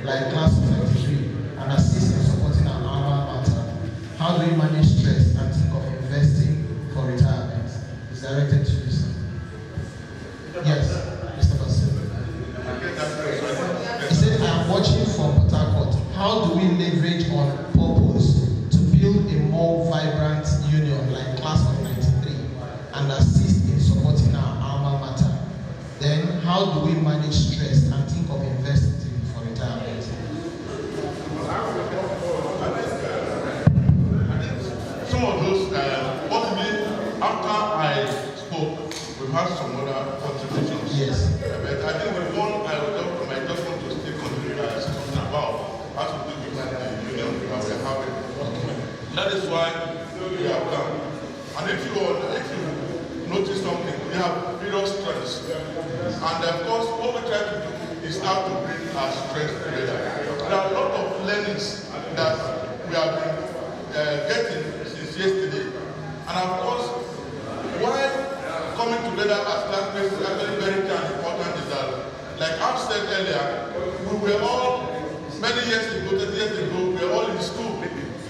like class of 93, and assist in supporting our alma mater? How do we manage stress and think of investing for retirement? It's directed to you, sir. Yes, Mr. Basu. He said, I am watching from Port Harcourt. How do we leverage on purpose to build a more vibrant union like class of 93 and assist in supporting our alma mater? Then, how do we manage stress and think of investing for retirement? Some of those, possibly after I spoke, we've had some other contributions. Yes. But I think the one I just want to still continue something about has to do with the union that we are having. That is why we have done. And if you notice something, we have various strengths. And of course, what we try to do is how to bring our strengths together. There are a lot of learnings that we have been getting since yesterday. And of course, why coming together as classmates is actually very important is that, like I've said earlier, we were all, many years ago, 30 years ago, we were all in school.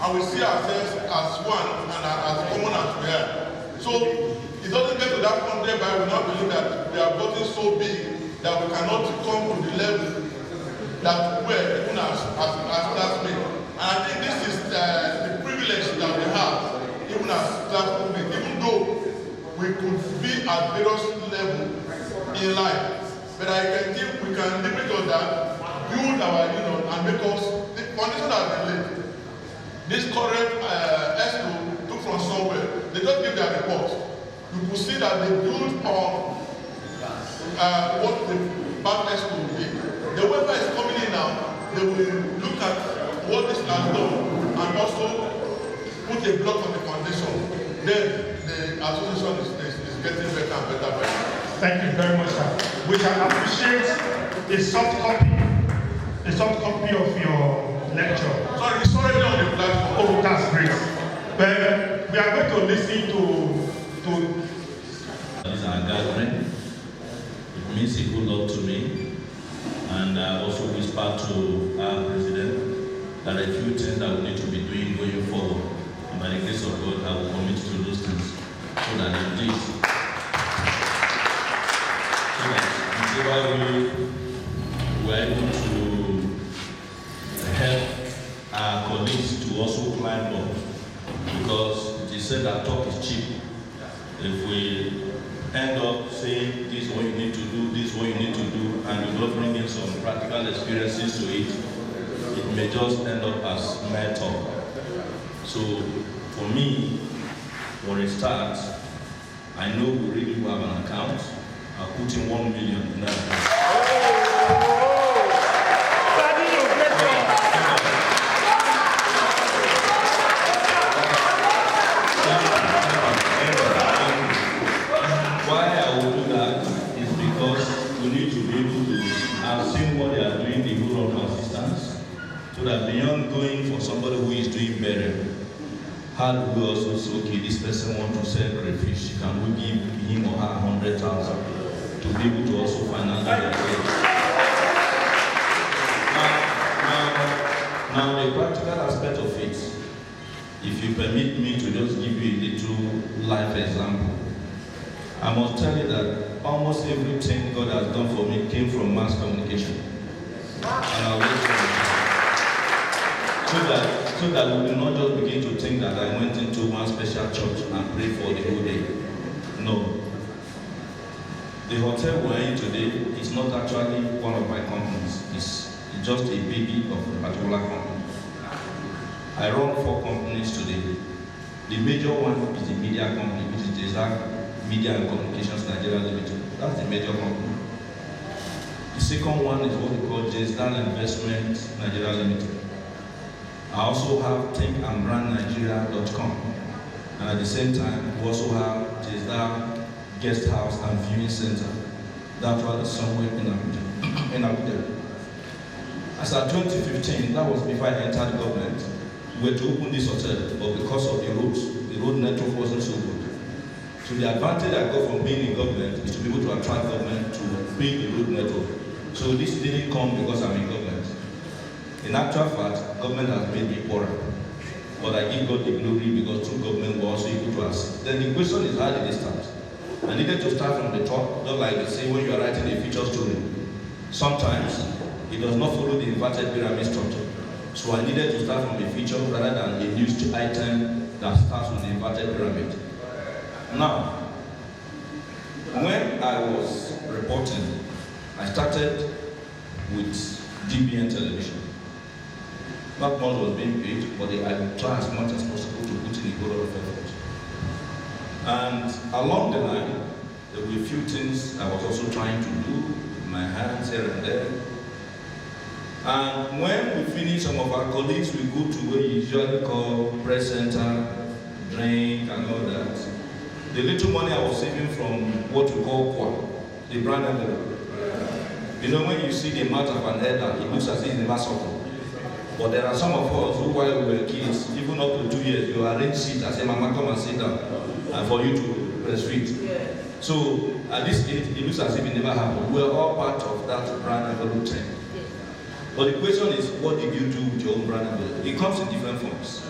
And we see ourselves as one and as common as we are. So it doesn't get to that point whereby we now believe that we are gotten so big that we cannot come to the level that we were even as classmates. And I think this is the privilege that we have, even as classmates, even though we could be at various levels in life. But I can think we can leverage on that, build our union, and make us the foundation has been laid. This current ESCO took from somewhere. They just give their report. You could see that they build on what the back ESCO will be. The whoever is coming in now, they will look at what this has done and also put a block on the foundation. Then the association is getting better and better. Thank you very much, sir. We can appreciate a soft copy of your lecture. Sorry, it's already on the platform. Oh, that's great. But we are going to listen to This is our gathering. It means a whole lot to me. And I also whisper to our president that a few things that we need to be doing going forward. And by the grace of God, I will commit to those things so that indeed, we are able to help our colleagues to also climb up, because it is said that talk is cheap. If we end up saying this is what you need to do, this is what you need to do, and you don't bring in some practical experiences to it, it may just end up as mere talk. So for me, when it starts, I know we really have an account. I'll put in 1 million in that account. Why I will do that is because we need to be able to have seen what they are doing, the whole of assistance, so that beyond going for somebody who is doing better, how do we also say, okay, this person wants to sell crayfish, can we give him or her 100,000 to be able to also finance their case? Now the practical aspect of it, if you permit me to just give you a little life example, I must tell you that almost everything God has done for me came from mass communication. And I'll let you so that we will not just begin to think that I went into one special church and prayed for the whole day. No. The hotel we're in today is not actually one of my companies. It's just a baby of a particular company. I run 4 companies today. The major one is the media company, which is Desire Media and Communications Nigeria Limited. That's the major company. The second one is what we call Jesdan Investment Nigeria Limited. I also have thinkandbrandnigeria.com. And at the same time, we also have Jesdan Guest House and Viewing Center. That was somewhere in Abuja. As at 2015, that was before I entered the government, we were to open this hotel, but because of the road network wasn't so good. So the advantage I got from being in government is to be able to attract government to build the road network. So this didn't come because I'm in government. In actual fact, government has made me poorer. But I give God the glory because through government we're also able to assist. Then the question is, how did it start? I needed to start from the top, just like they say when you are writing a feature story. Sometimes it does not follow the inverted pyramid structure. So I needed to start from a feature rather than a news item that starts with the inverted pyramid. Now, when I was reporting, I started with DBN television. Not much was being paid, but I would try as much as possible to put in a whole lot of effort. And along the line, there were a few things I was also trying to do with my hands here and there. And when we finish, some of our colleagues will go to what you usually call press center, drink, and all that. The little money I was saving from what we call QUA, the brand envelope. You know, when you see the amount of an elder, it looks as if it's never suffered. But there are some of us who, while we were kids, even up to 2 years, you arrange seats and say, Mama, come and sit down, and for you to breastfeed. Yeah. So at this age, it looks as if it never happened. We are all part of that brand envelope thing. Yeah. But the question is, what did you do with your own brand envelope? It comes in different forms.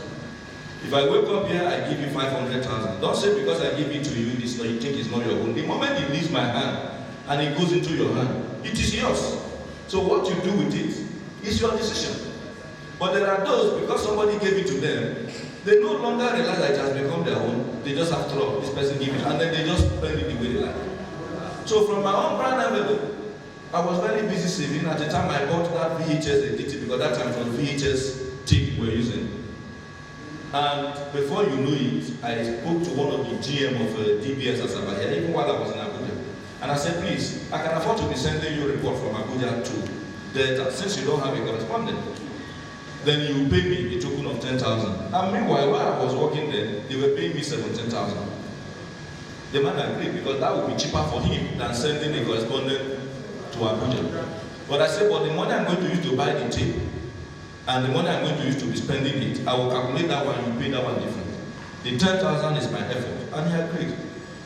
If I wake up here, I give you 500,000. Don't say because I give it to you, this you think it's not your own. The moment it leaves my hand and it goes into your hand, it is yours. So what you do with it is your decision. But there are those, because somebody gave it to them, they no longer realize that it has become their own. They just have to, this person give it, and then they just spend it the way they like. So from my own brand envelope, I was very busy saving. At the time I bought that VHS editing, because that time it was VHS tape we were using. And before you know it, I spoke to one of the GM of DBS Asaba here, even while I was in Abuja. And I said, please, I can afford to be sending you a report from Abuja to Delta, since you don't have a correspondent. Then you pay me a token of 10,000. And meanwhile, while I was working there, they were paying me 17,000. The man agreed because that would be cheaper for him than sending a correspondent to Abuja. But I said, but the money I'm going to use to buy the tape and the money I'm going to use to be spending it, I will calculate that one, you pay that one different. The 10,000 is my effort. And he agreed.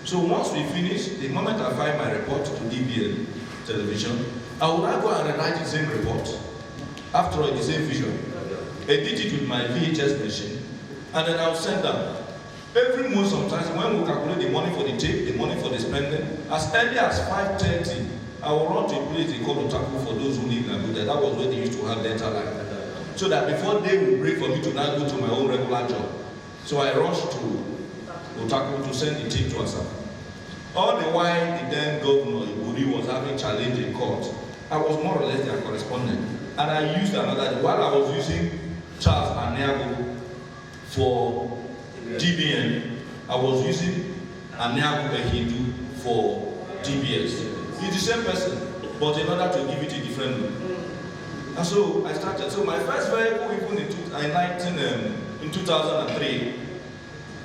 So once we finish, the moment I file my report to DBN television, I will now go and rewrite the same report. After all, the same vision. Edit it with my VHS machine, and then I'll send them. Every month sometimes, when we calculate the money for the tape, the money for the spending, as early as 5:30, I will run to a place they call Otaku for those who live in Abuja. That was where they used to have data line. So that before they would break for me to now go to my own regular job. So I rushed to Otaku to send the tape to us. All the while, the then governor, Iburi, was having challenge in court. I was more or less their correspondent. And I used another, while I was using Charles Aniago for DBN, I was using Aniago Ehidu for DBS. He's the same person, but in order to give it a different look. And so I started. So my first vehicle, even in 2003,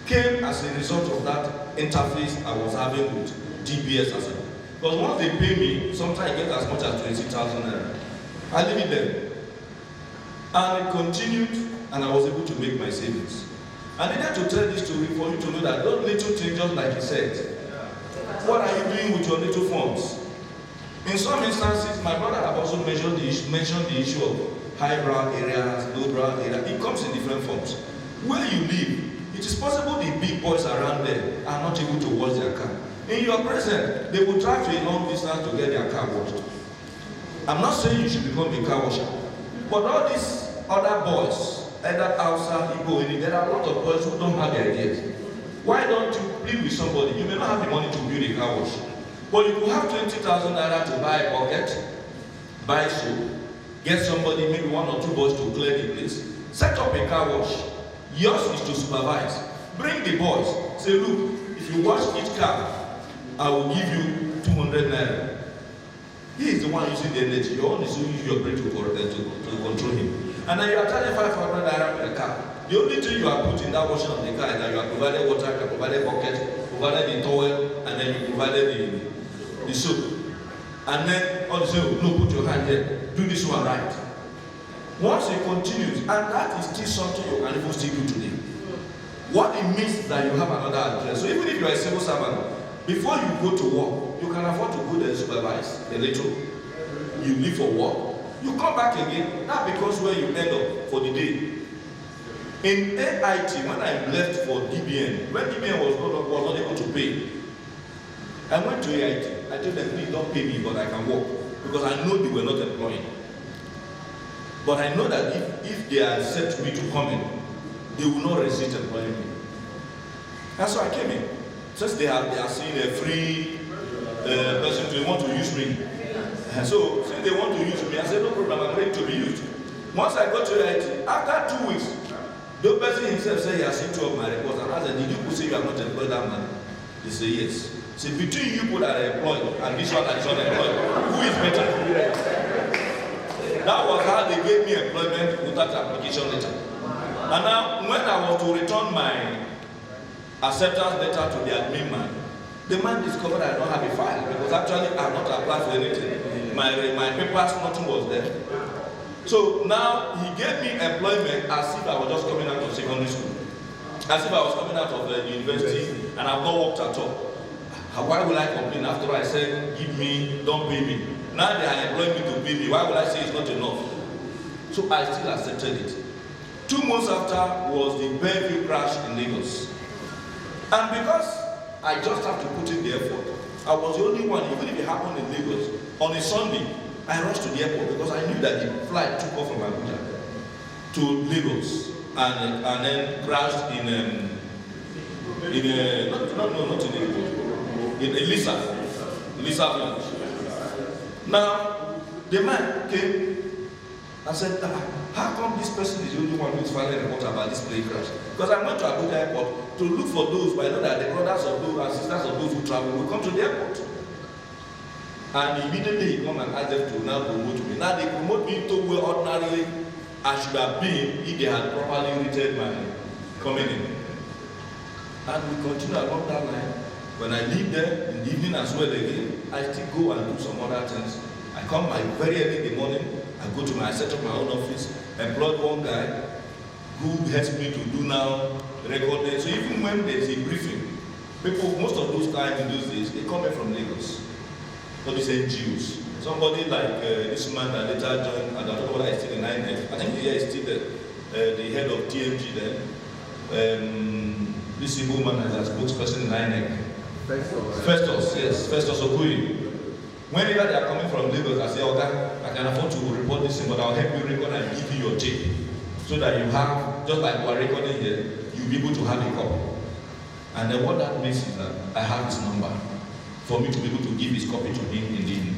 came as a result of that interface I was having with DBS. Because once they pay me, sometimes I get as much as 20,000 naira. I leave it there. And it continued, and I was able to make my savings. I needed to tell this story for you to know that those little things, just like you said, what are you doing with your little funds? In some instances, my brother have also mentioned the issue of highbrow areas, lowbrow areas. It comes in different forms. Where you live, it is possible the big boys around there are not able to wash their car. In your present, they will drive to a long distance to get their car washed. I'm not saying you should become a car washer, but all these other boys, either outside, Igbo, there are a lot of boys who don't have the ideas. Why don't you plead with somebody? You may not have the money to build a car wash, but you could have 20,000 naira to buy a bucket, buy soap, get somebody, maybe 1 or 2 boys to clear the place, set up a car wash. Yours is to supervise. Bring the boys. Say, look, if you wash each car, I will give you 200 naira. He is the one using the energy. Your own is to use your brain to control him. And then you are charging 500 naira per car. The only thing you are putting that washing of the car is that you are provided water, you are provided bucket, provided the towel, and then you provided the soap. And then all the same, no, put your hand there. Do this one right. Once it continues, and that is still something you can even still do today. What it means is that you have another address. So even if you are a civil servant, before you go to work, you can afford to go there and supervise a little. You leave for work, You come back again, not because where you end up for the day. In AIT, when I left for DBN, when DBN was not able to pay, I went to AIT. I told them, please don't pay me, but I can work. Because I know they were not employing. But I know that if they accept me to come in, they will not resist employing me. And so I came in. Since they are seeing a free person, they want to use me. And so since they want to use me, I said, no problem, I'm ready to be used. Once I got to AIT, after 2 weeks, the person himself said he has seen 2 of my reports. And I said, did you say you have not employed that man? They say yes. So between you people that are employed and this one that is unemployed, who is better? That was how they gave me employment without application letter. And now, when I was to return my acceptance letter to the admin man, the man discovered I don't have a file because actually I have not applied for anything. My papers, nothing was there. So now he gave me employment as if I was just coming out of secondary school, as if I was coming out of the university and I've not worked at all. Why will I complain after I said, give me, don't pay me? Now they are employing me to pay me. Why will I say it's not enough? So I still accepted it. 2 months after was the Bellevue crash in Lagos. And because I just have to put in the effort, I was the only one, even if it happened in Lagos, on a Sunday, I rushed to the airport because I knew that the flight took off from Abuja to Lagos and then crashed not in Lagos. In Elisa village. Now, the man came and said, how come this person is the only one who is filing a report about this plane crash? Because I went to Abuja airport to look for those, but I know that the brothers of those and sisters of those who travel will come to the airport. And immediately he come and ask them to now promote me. Now they promote me to where ordinarily I should have been if they had properly written my coming in. And we continue along that line. When I leave there in the evening as well again, I still go and do some other things. I come very early in the morning, I set up my own office, employed one guy who helps me to do now recording. So even when there's a briefing, people, most of those times in those days, they come in from Lagos. All these NGOs. Somebody like this man that later joined, I don't know whether he's still in INF. I think he's still the head of TMG then. This Igbo man is a spokesperson in INF. Festus Okuyi. Whenever they are coming from Lagos, I say, okay, I can afford to report this thing, but I'll help you record and give you your tape. So that you have, just like we are recording here, you'll be able to have a copy. And then what that means is that I have his number for me to be able to give his copy to him in the evening.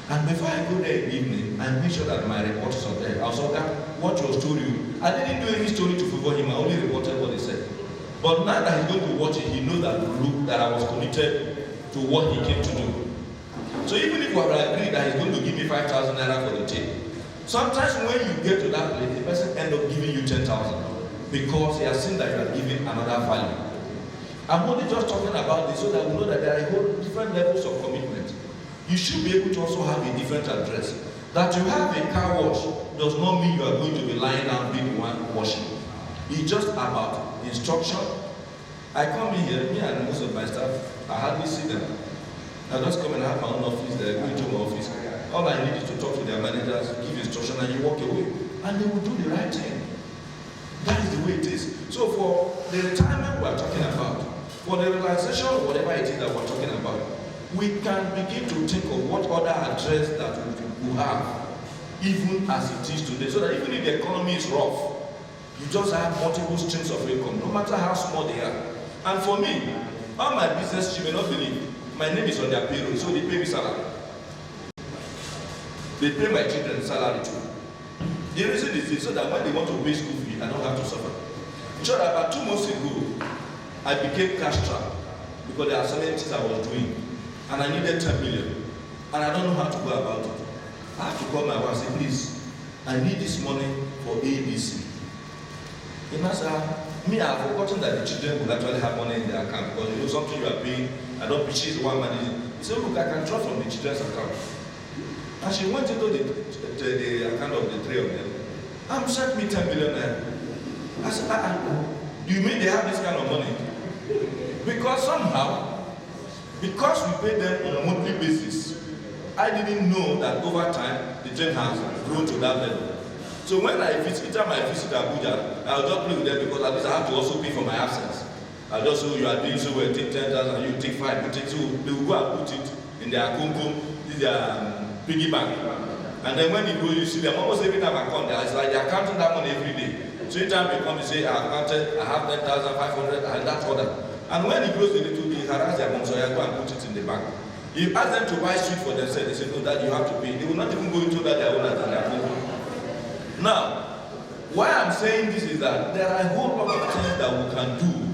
And before I go there in the evening, I make sure that my report is up there. I also got what your story. I didn't do any story to favor him, I only reported what he said. But now that he's going to watch it, he knows that I was committed to what he came to do. So even if we have agreed that he's going to give me 5,000 naira for the tape, sometimes when you get to that place, the person ends up giving you 10,000 because he has seen that you are giving another value. I'm only just talking about this so that we know that there are different levels of commitment. You should be able to also have a different address. That you have a car wash does not mean you are going to be lying down being the one washing. It's just about instruction. I come in here, me and most of my staff, I hardly see them. I just come and have my own office there, go into my office. All I need is to talk to their managers, give instruction, and you walk away. And they will do the right thing. That is the way it is. So for the retirement we are talking about, for the realization of whatever it is that we're talking about, we can begin to think of what other address that we have, even as it is today. So that even if the economy is rough, you just have multiple streams of income, no matter how small they are. And for me, all my business, you may not believe, my name is on their payroll, so they pay me salary. They pay my children salary too. The reason is this, so that when they want to pay school fee, I don't have to suffer. Sure, about 2 months ago, I became cash strapped because there are certain things I was doing, and I needed 10 million, and I don't know how to go about it. I have to call my wife and say, please, I need this money for ABC. And I said, me, I've forgotten that the children will actually have money in their account because you know something you are paying, I don't pay, she's one managing. He said, look, I can draw from the children's account. And she went into the account of the 3 of them. I'm sent me 10 million naira. I said, do you mean they have this kind of money? Because somehow, because we pay them on a monthly basis, I didn't know that over time, the thing has grown to that level. So when I visit Abuja, I'll just play with them because at least I have to also pay for my absence. I'll just say, you are doing so well, take 10,000, you take 5, you take 2. They will go and put it in their kumkum, their piggy bank. And then when you go, you see them almost every time I come there, it's like they're counting that money every day. So every time they come, they say, I counted, I have 10,500, and that's order. And when it grows a little bit, harass their mom, so I go and put it in the bank. You ask them to buy sweet for themselves, they say, no, that you have to pay. They will not even go into that their owners and their kumkum. Now, why I'm saying this is that there are a whole lot of things that we can do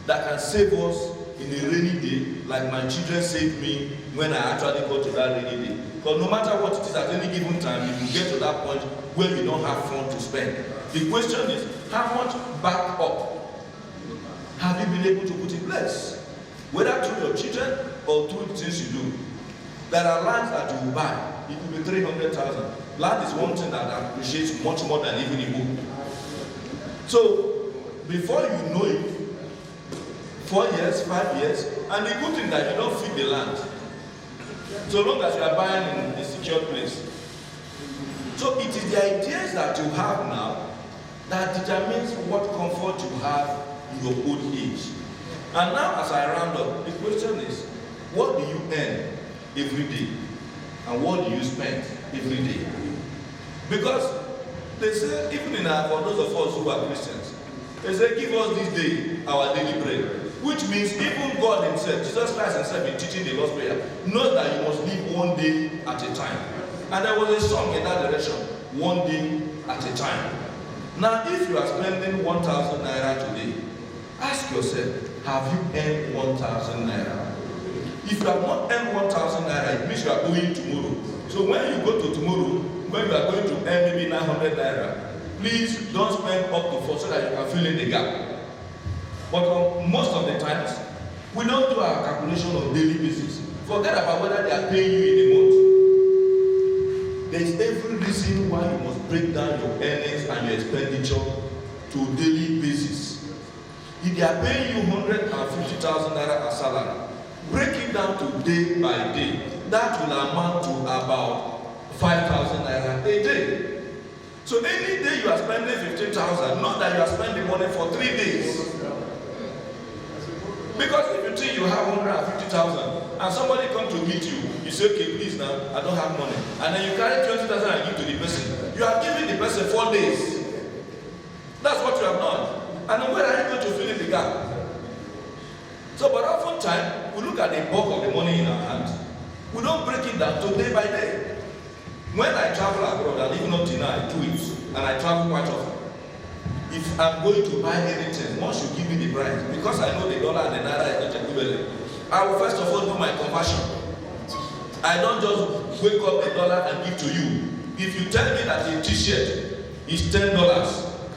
that can save us in a rainy day, like my children saved me when I actually got to that rainy day. Because no matter what it is at any given time, you will get to that point where you don't have funds to spend. The question is, how much backup have you been able to put in place? Whether through your children or through the things you do. There are lands that you will buy. It will be 300,000. Land is one thing that appreciates much more than even a book. So, before you know it, 4 years, 5 years, and the good thing that you don't feed the land. So long as you are buying in a secure place. So it is the ideas that you have now that determines what comfort you have in your old age. And now as I round up, the question is, what do you earn every day? And what do you spend every day? Because they say, even in for those of us who are Christians, they say, give us this day our daily bread. Which means even God himself, Jesus Christ himself in teaching the Lord's Prayer, knows that you must live one day at a time. And there was a song in that direction, one day at a time. Now if you are spending 1,000 naira today, ask yourself, have you earned 1,000 naira? If you have not earned 1,000 naira, it means you are going tomorrow. So when you go to tomorrow, when you are going to earn maybe 900 naira, please don't spend up to 4 so that you can fill in the gap. But most of the times, we don't do our calculation on daily basis. Forget about whether they are paying you in a month. There is every reason why you must break down your earnings and your expenditure to daily basis. If they are paying you 150,000 naira as salary, break it down to day by day. That will amount to about 5,000 naira a day. So any day you are spending 15,000, not that you are spending money for 3 days. Because if you think you have 150,000 and somebody comes to meet you, you say, okay, please now, I don't have money. And then you carry 20,000 and give to the person. You are giving the person 4 days. That's what you have done. And then where are you going to fill in the gap? So, but oftentimes, we look at the bulk of the money in our hands. We don't break it down to day by day. When I travel abroad, and even up till now, I do it, and I travel quite often. If I'm going to buy anything, one should give me the price. Because I know the dollar and the naira is not equivalent. I will first of all do my conversion. I don't just wake up the dollar and give to you. If you tell me that a t-shirt is $10,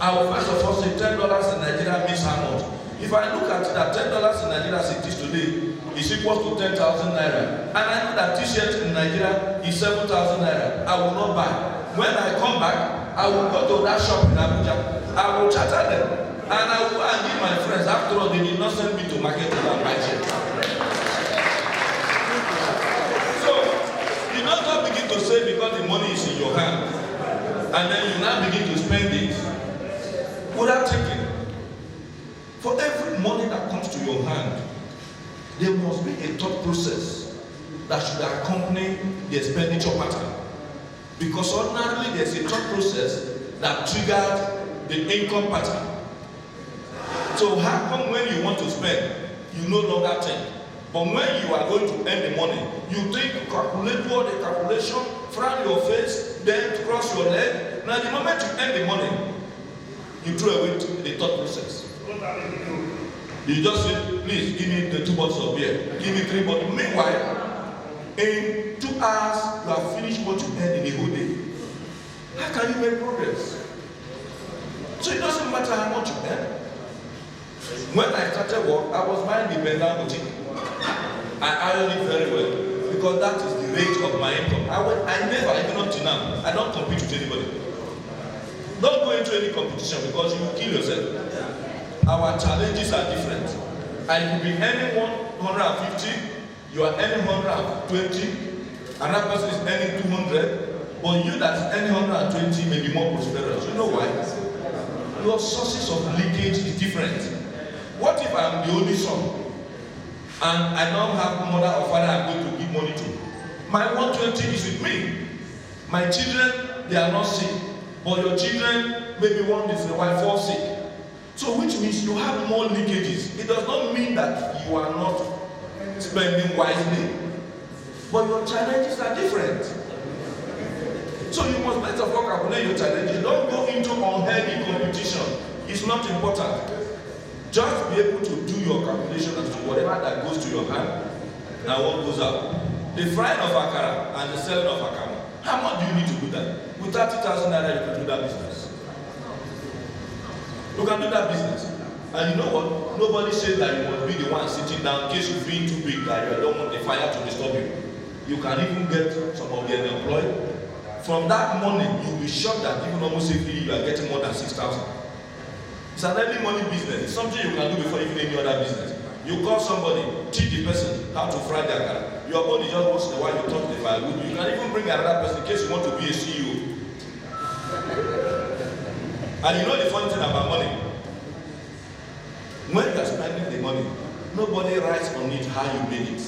I will first of all say $10 in Nigeria means how much? If I look at it, that $10 in Nigeria as it is today is equal to 10,000 naira. And I know that t-shirt in Nigeria is 7,000 naira. I will not buy. When I come back, I will go to that shop in Abuja. I will charter them. And I will go and give my friends. After all, they did not send me to market to buy shirts. So, you not just begin to save because the money is in your hand. And then you now begin to spend it without thinking. For every money that comes to your hand, there must be a thought process that should accompany the expenditure pattern. Because ordinarily there's a thought process that triggers the income pattern. So how come when you want to spend, you no longer think? But when you are going to earn the money, you think, calculate all the calculation, frown your face, then cross your leg. Now the moment you earn the money, you throw away the thought process. You just say, please give me the 2 bottles of beer, give me 3 bottles. Meanwhile, in 2 hours, you have finished what you earned in a whole day. How can you make progress? So it doesn't matter how much you earn. When I started work, I was buying the Benda boutique. I ironed it very well because that is the rate of my income. I never, even up to now, I don't compete with anybody. Don't go into any competition because you will kill yourself. Our challenges are different. I will be earning 150, you are earning 120, another person is earning 200. But you that earn 120 may be more prosperous. You know why? Your sources of leakage is different. What if I'm the only son and I don't have mother or father I'm going to give money to? My 120 is with me. My children, they are not sick. But your children, maybe one is the wife fall sick. So which means you have more leakages. It does not mean that you are not spending wisely. But your challenges are different. So you must better calculate your challenges. Don't go into unhealthy competition. It's not important. Just be able to do your calculation as to whatever that goes to your hand and what goes out. The frying of akara and the selling of akara. How much do you need to do that? With 30,000 naira, you can do that business. You can do that business. And you know what? Nobody says that you must be the one sitting down in case you feel too big that you don't want the fire to disturb you. You can even get some of the unemployed. From that morning, you'll be shocked that even almost safely you are getting more than 6,000. It's an early money business. It's something you can do before even any other business. You call somebody, teach the person how to fry their car. Your body just once in a while you touch the firewood. You can even bring another person in case you want to be a CEO. And you know the funny thing about money? When you are spending the money, nobody writes on it how you made it.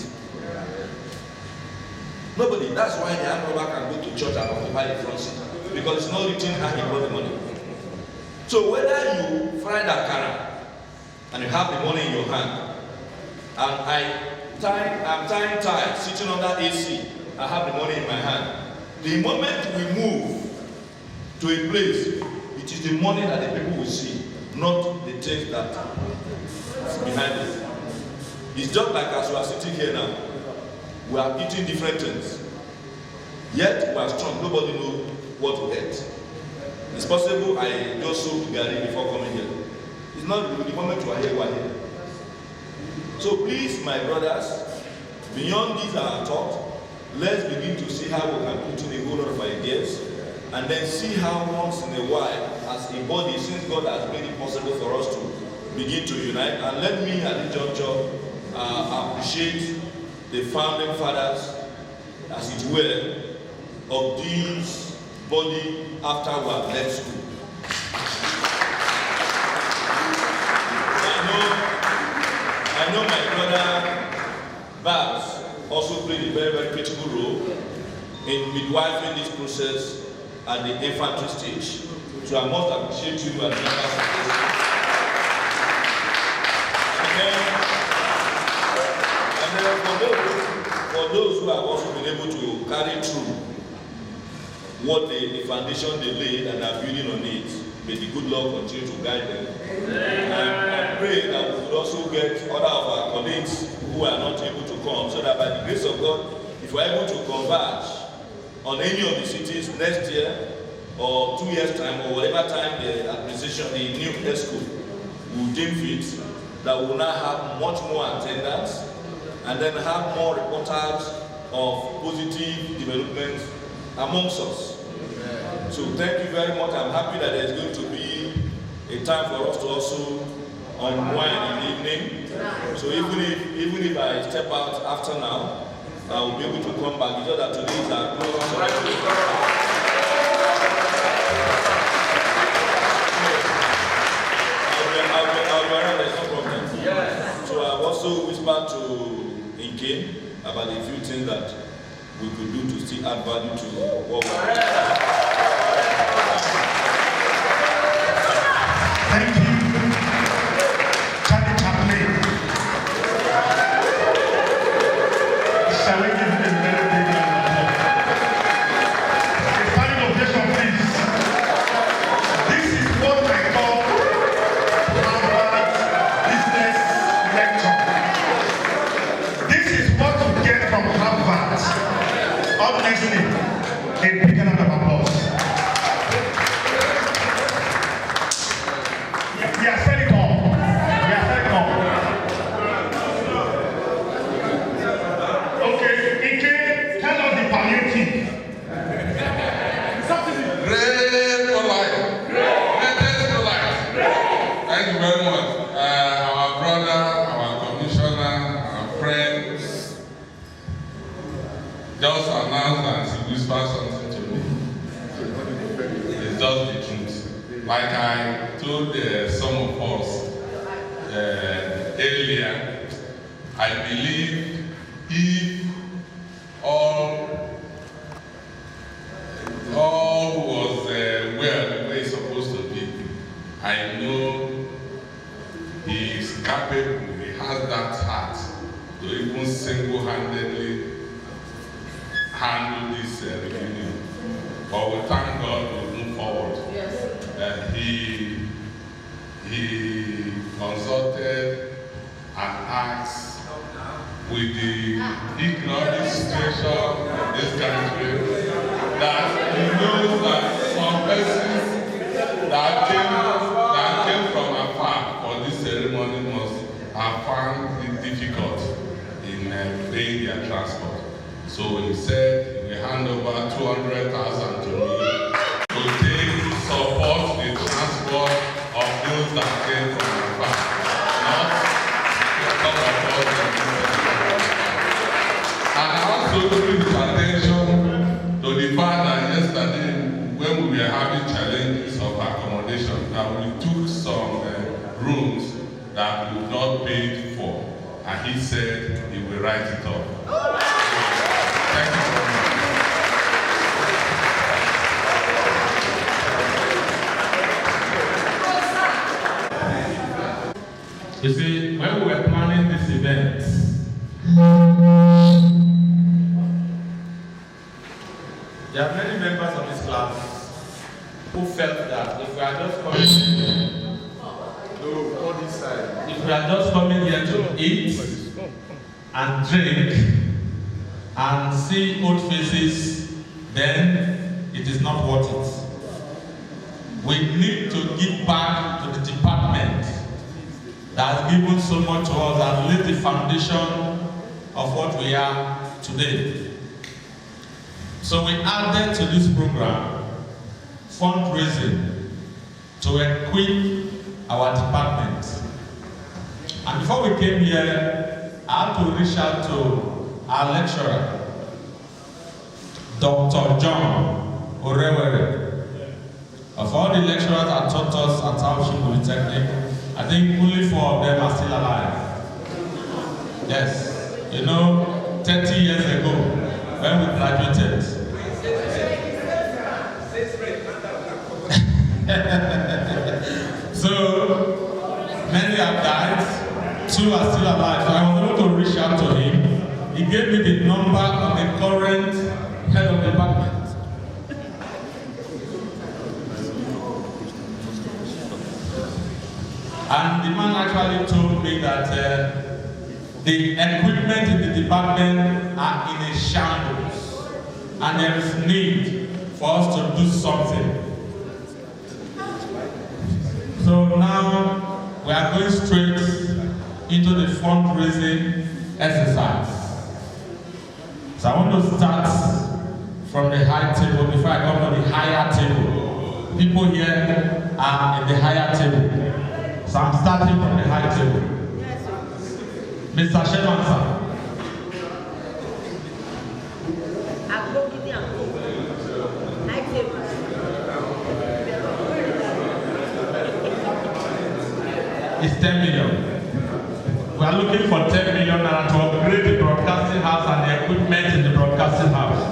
Nobody. That's why the armed robber can go to church and occupy the front seat. Because it's not written how he got the money. So whether you fry that car and you have the money in your hand, and I'm tying tie, sitting under AC, I have the money in my hand. The moment we move to a place, it is the money that the people will see, not the things that is behind it. It's just like as we are sitting here now. We are eating different things. Yet we are strong. Nobody knows what to eat. It's possible I just soaked Gary before coming here. It's not the moment you are here, we are here. So please, my brothers, beyond these our thought, let's begin to see how we can put in a whole lot of ideas and then see how once in a while, as a body, since God has made it possible for us to begin to unite. And let me at this juncture appreciate the founding fathers, as it were, of this body after we have left school. I know my brother Babs also played a very, very critical role in midwifing this process at the infantry stage. So I must appreciate you as members of this. And then for those who have also been able to carry through what the foundation they laid and are building on it, may the good Lord continue to guide them. I pray that we will also get other of our colleagues who are not able to come, so that by the grace of God, if we are able to converge on any of the cities next year or 2 years' time or whatever time the administration, the new ESCO will deem fit, that we will now have much more attendance and then have more reporters of positive developments amongst us. So thank you very much. I'm happy that there's going to be a time for us to also unwind in the evening. So even if I step out after now, I will be able to come back. It's just that today is our close. I'll be around, there's no problem. Yes. So I've also whispered to Inke about a few things that we could do to still add value to what we're doing. Thank you, Charlie Chaplin. Shall we give him a very big applause? A standing ovation, please. This is what I call Harvard Business Lecture. This is what you get from Harvard. Honestly, a big round of applause. like I told some of us earlier, I believe if all was well the way it's supposed to be, I know he is capable, he has that heart to even single-handedly handle this reunion. But we thank God we move forward. Yes. He consulted and asked with the economic situation in this country that he knows that some persons that came from afar for this ceremony must have found it difficult in paying their transport. So he said he will hand over 200,000 to me to take support the transport of those that came from afar, not to talk about them. And I also bring his attention to the fact that yesterday, when we were having challenges of accommodation, that we took some rooms that we not paid for, and he said he will write it off. Thank you very much. You see, when we were planning this event, there are many members of this class who felt that if we are just coming here to eat and drink and see old faces, then it is not worth it. We need to give back to the department that has given so much to us and laid the foundation of what we are today. So we added to this program fundraising to equip our department. And before we came here, I had to reach out to our lecturer, Dr. John Orewere. Of all the lecturers that taught us at Auchi Polytechnic, I think only 4 of them are still alive. Yes, you know, 30 years ago, when we graduated. So, many have died, 2 are still alive. So I was able to reach out to him. He gave me the number of the current head of the department. And the man actually told me that the equipment in the department are in a shambles, and there is need for us to do something. So now we are going straight into the fundraising exercise. So I want to start from the high table before I come to the higher table. People here are in the higher table. So I'm starting from the high table. Mr. Sherman, sir. It's 10 million. We are looking for 10 million naira to upgrade the broadcasting house and the equipment in the broadcasting house.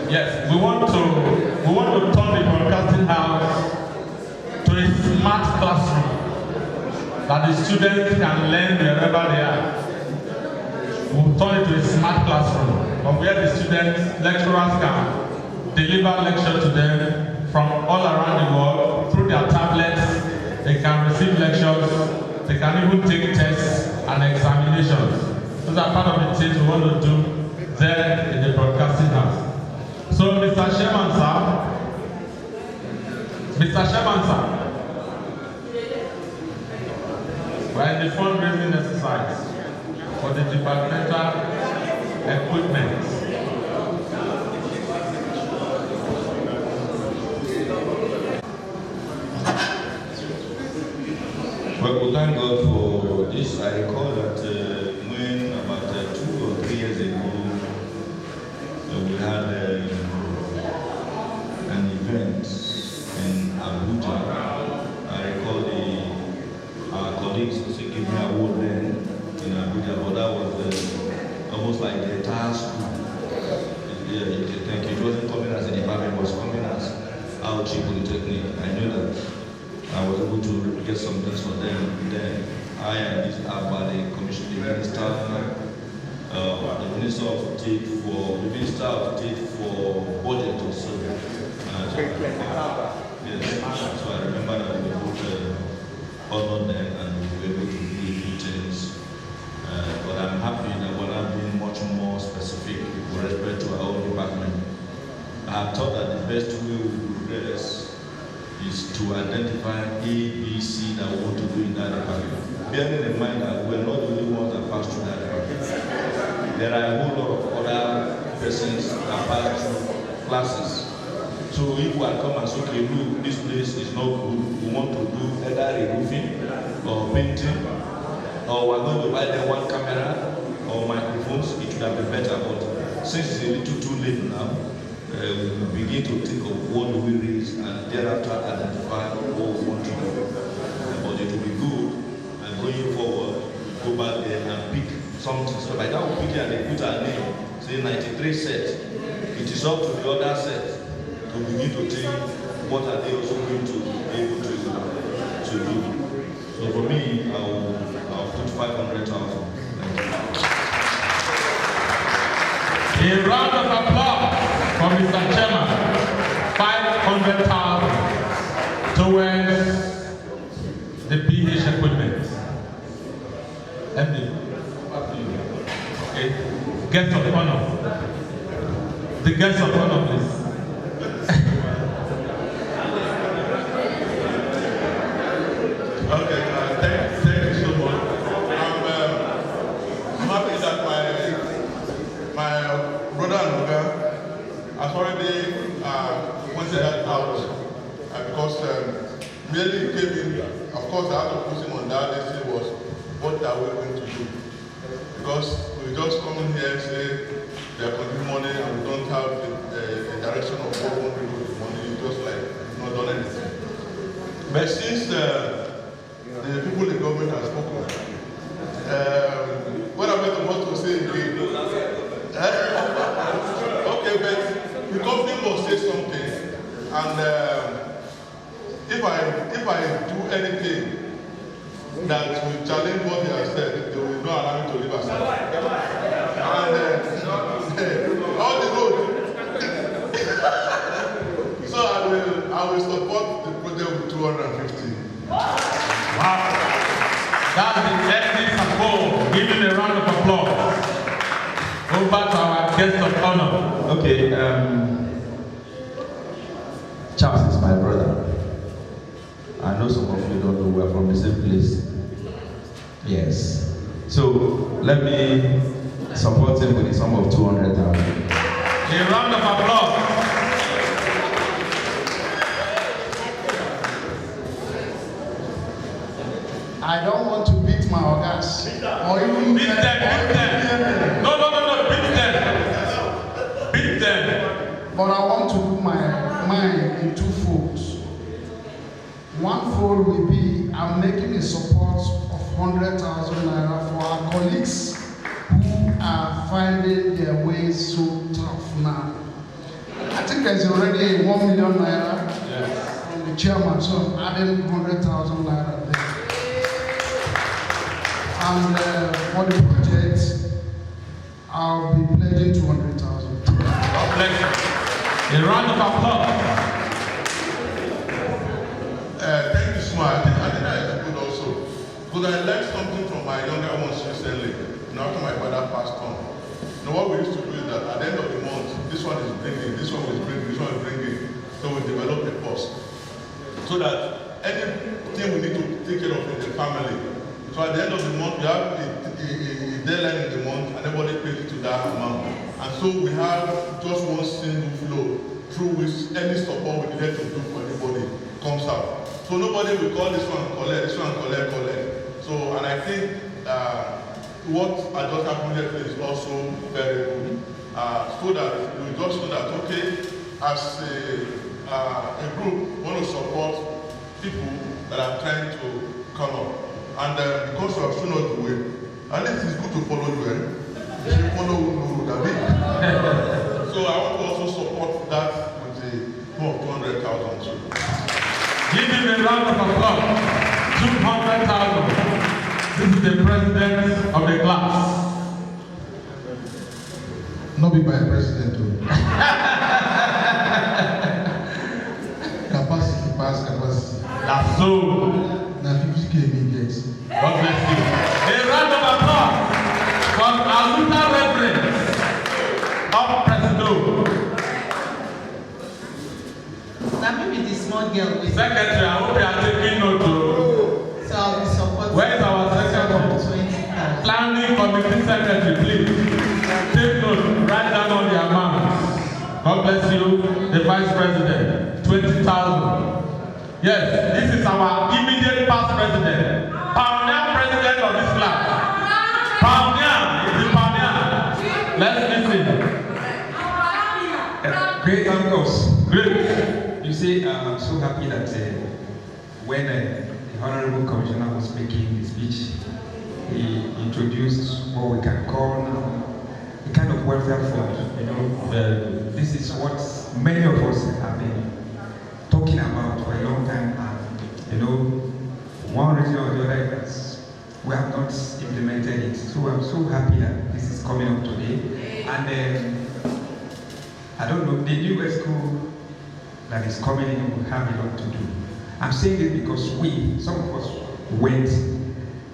Yes, we want to turn the broadcasting house to a smart classroom that the students can learn wherever they are. We'll turn it to a smart classroom from where the students, lecturers can deliver lecture to them from all around the world through their tablets. They can receive lectures, they can even take tests and examinations. Those are part of the things we want to do there in the broadcasting house. So, Mr. Sherman, sir, we're in the fundraising exercise for the departmental equipment. Well, we thank God for this. I recall that when about 2 or 3 years ago, we had an event in Abuja. I recall our colleagues also gave me a award then in Abuja, but that was almost like the entire school. Yeah, thank you. It wasn't coming as a department, it was coming as Auchi Polytechnic. I knew that I was able to get some things for them. Then I and this Abba, the commissioning minister, the minister of state for budget also. Yes, so I remember that we both honored them and we were able to do things. But I'm happy that we're not being much more specific with respect to our own department. I have thought that the best way we progress is to identify A, B, C that we want to do in that department. Bearing in mind that we're not the only ones that pass through that department. There are a whole lot of other persons that pass through classes. So if we are come and say, okay, look, this place is not good, we want to do either a roofing or painting, or we're going to buy them one camera or microphones, it would have been better. But since it's a little too late now, we begin to think of what do we raise and thereafter identify what we want to do. But it will be good and going forward, go back there and pick something. So by that we pick it and they put our name, say 93 sets. It is up to the other sets to begin to think what are they also going to be able to do. So for me, I'll put 500,000. A round of applause for Mr. Chairman. 500,000 towards the PH equipment. Okay. Guest of honor. The guest of honor, please. Okay, thank you so much. I'm happy that my brother and Oga has already pointed that out because merely came in. Of course, the other person on that list was what are we going to do? Because we just come in here and say we are collecting money and we don't have a direction of what we want to do with the money. Just like we've not done anything. But since the people in the government have spoken, what am I about to say again? Okay, but the company must say something, and if I do anything that will challenge what they have said, they will not allow me to leave aside. And all the road. So I will support the project with 250. Wow. That's the ethics of gold. Give him a round of applause. Over to our guest of honor. Okay, Charles is my brother. I know some of you don't know we're from the same place. Yes. So let me support him with a sum of 200,000. A round of applause. I don't want to beat my organs or even Beat them. No, beat them. But I want to put my mind in two folds. One fold will be I'm making a support of 100,000 naira for our colleagues who are finding their way so tough now. I think there's already 1 million naira from the chairman, so I'm adding 100,000 naira there. And for the project, I'll be pledging 200,000. God bless you. A round of applause. Thank you so much. I think that is good also. Because I learned something from my younger ones recently, after my father passed on. What we used to do is that at the end of the month, this one is bringing, this one is bringing, this one is bringing. So we develop a cost. So that anything we need to take care of in the family. So at the end of the month, we have a deadline in the month, and everybody pays to that amount. And so we have just one single flow through which any support we needed to do for anybody comes out. So nobody will call this one collect, collect. So, and I think what I just happened here is also very good. So that we just know that, okay, as a group, we want to support people that are trying to come up. And because you have shown us the way, at least it's good to follow you, eh? If you follow the big. So I want to also support that with a more of 200,000 too. Give him a round of applause. 200,000. This is the president of the class. Not be by president too. Capacity pass capacity. That's so. Now 50K me get. God bless you. A round of applause from Aluta Reverend of Presido. Now maybe the small girl with Secretary, I hope you are taking note. So I'll be supporting. Where is our secretary? 20,000. Planning committee secretary, please. Take note, write down all the amounts. God bless you. The vice president, 20,000. Yes, this is our immediate past president. Pioneer president of this class. Pioneer is the pioneer. Let's listen. Great Amcos. Great. You see, I'm so happy that when the Honorable Commissioner was making his speech, he introduced what we can call now a kind of welfare fund. You know, this is what many of us have been talking about for a long time, and you know, one reason or the other is we have not implemented it. So I'm so happy that this is coming up today. And I don't know, the new school that is coming in will have a lot to do. I'm saying it because some of us went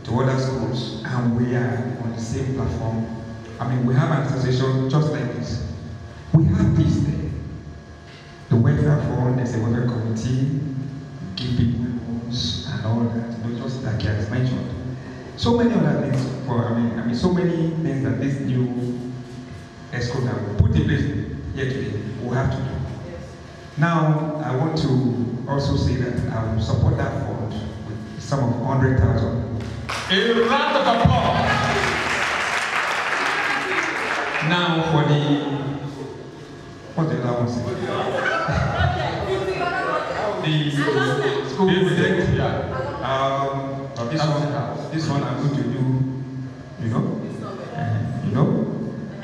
to other schools and we are on the same platform. I mean, we have an association just like this. We have this there. The welfare fund, there's a welfare committee, give people loans and all that, you know, just like I has mentioned. So many other things so many things that this new ESCO that we put in place here today will have to do. Now, I want to also say that I will support that fund with a sum of 100,000. A round of applause. Now for the what's the other one? The school project. This one I'm going to do,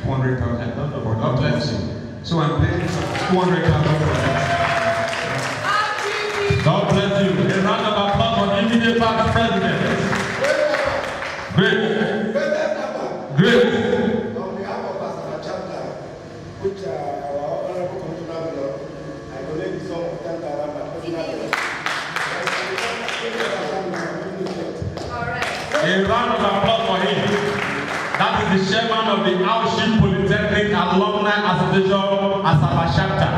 200,000 for God bless you. So I'm paying 200,000 for that. God bless you. A round of applause for the immediate past president. Great. Great. On behalf of our chapter, which our Honorable Commissioner will, I donate the sum of 10,000 by personal. A round of applause for him. That is the chairman of the Auchi Polytechnic Alumni Association Asaba chapter.